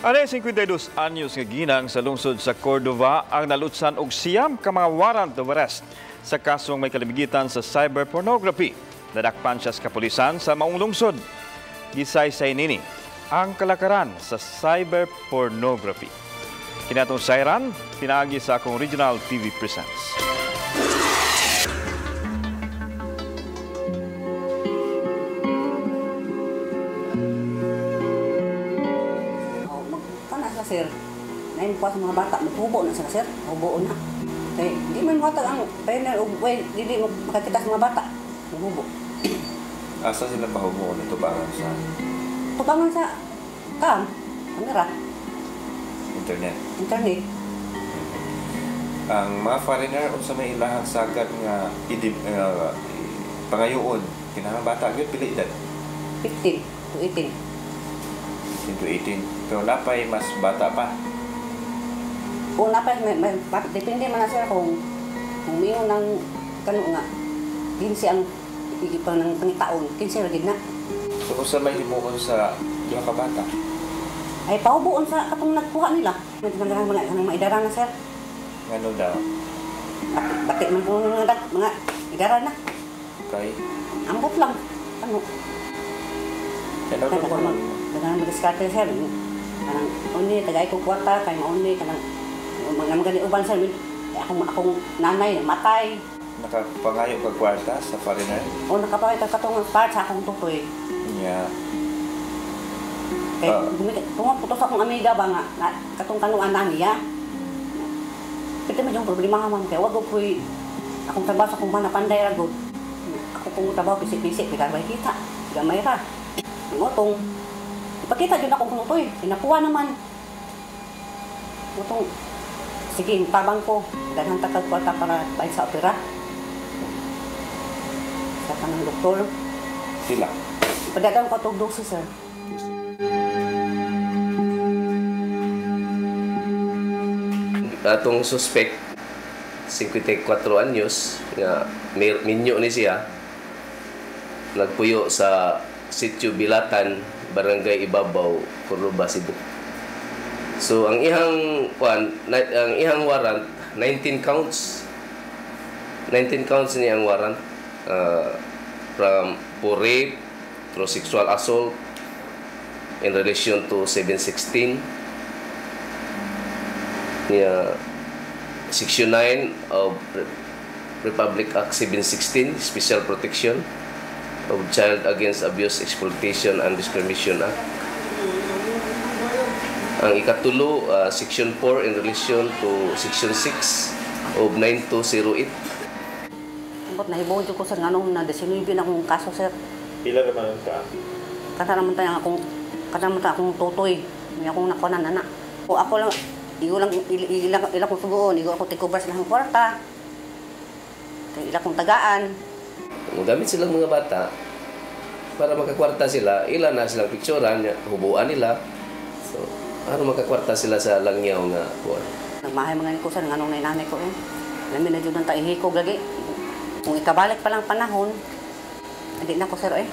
Ano 52 anyos nga ginang sa lungsod sa Cordova ang nalutsan og siyam ka mga warrant of arrest sa kasong may kalimigitan sa cyber pornography. Nadakpan siya sa kapulisan sa maong lungsod. Gisaysay nini ang kalakaran sa cyber pornography. Kinatong sayran, pinaagi sa akong Regional TV Presents. Sir, nain po sa mga bata, maghubo na sila, sir. Hubo na. Kaya di man matag ang trainer o hindi mo makakita sa mga bata. Maghubo. Asa sila pahubo na tubangan sa? Tubangan sa kamera. Internet. Ang mga foreigner o sa may ilahang sagad nga pangayoon, kinahang bata, pili edad? 15 to 18. 15 to 18. Pero napay mas bata pa. O napay, depende man na sir kung umiyon ng nga 15 ang igipang ng pangitaon, 15 rin na. So kung sa may himuon sa duha ka bata? Ay paubuon sa katong nagkuha nila. Nagdagdagan mga kanang maidara na sir. Ngano daw? Bakit man po mga idara na. Okay. Ambot lang. Ano? Kaya daw ko kanang madiskarte sir. Kanang only tagay ko kwarta kay maunli kanang mga magani uban sir. Akong nanay matay. Nakapangayo ka kwarta sa foreigner? O nakapakay ka katong part sa akong tutoy. Yeah. Kay putos akong amiga ba nga katong kanuan na niya. Pwede man yung problema man kay wag ko akong trabaho sa kung manapanday ra gud. Ako kung trabaho pisik-pisik pigarbay kita. Gamay ra. Ngotong ipakita jud akong kunutoy. Sinakuha naman. Ngotong sige, tabang ko. Ganang takag kwarta para bayad sa opera. Sa kanang doktor. Sila? Padagang ko itong dosis, sir. Atong suspect, 54 anyos, nga minyo ni siya, nagpuyo sa Sitio Bilatan, Barangay Ibabaw, Cordova, Cebu. So ang ihang warrant 19 counts. 19 counts niya ang warrant from rape through sexual assault in relation to 716 niya Section 9 of Republic Act 716 Special Protection of Child Against Abuse, Exploitation and Discrimination Act. Ang ikatulo, Section 4 in relation to Section 6 of 9208. Ambot nahibaw ko sir nganong na 19 akong kaso sir. Pila naman ka? Kata naman tayo akong tutoy. May akong nakuha na. O ako lang ilang kong sugoon, igo ako tikubar sa ng kwarta. Ilang kong tagaan. Gamit silang mga bata para makakwarta sila, ilan na silang picturean, hubuan nila. So, para makakwarta sila sa langyaw nga buwan. Nagmahay mga ko sir, nganong nanay ko eh. Lamin na dyan tayo hikog lagi. Kung ikabalik pa lang panahon, hindi na ko sir eh.